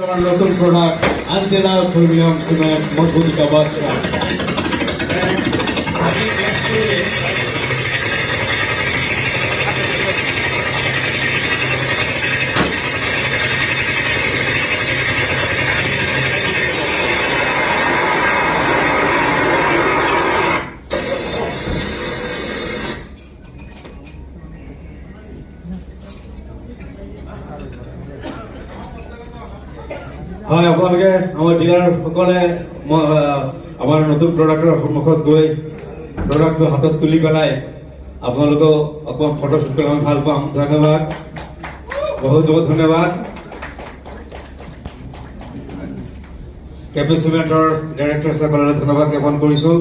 নতুন product আনতেনা premium cement মজবুতি का बादशाह হয় আপোনালোকে আমাৰ ডিলাৰসকলে আমাৰ নতুন প্ৰডাক্টৰ সন্মুখত গৈ প্ৰডাক্টটো হাতত তুলি পেলাই আপোনালোকক অকণমান ফটো শ্বুট কৰি আমি ভাল পাম ধন্যবাদ বহুত বহুত ধন্যবাদ কেপি চিমেণ্টৰ ডাইৰেক্টৰ চাহেবলৈ ধন্যবাদ জ্ঞাপন কৰিছোঁ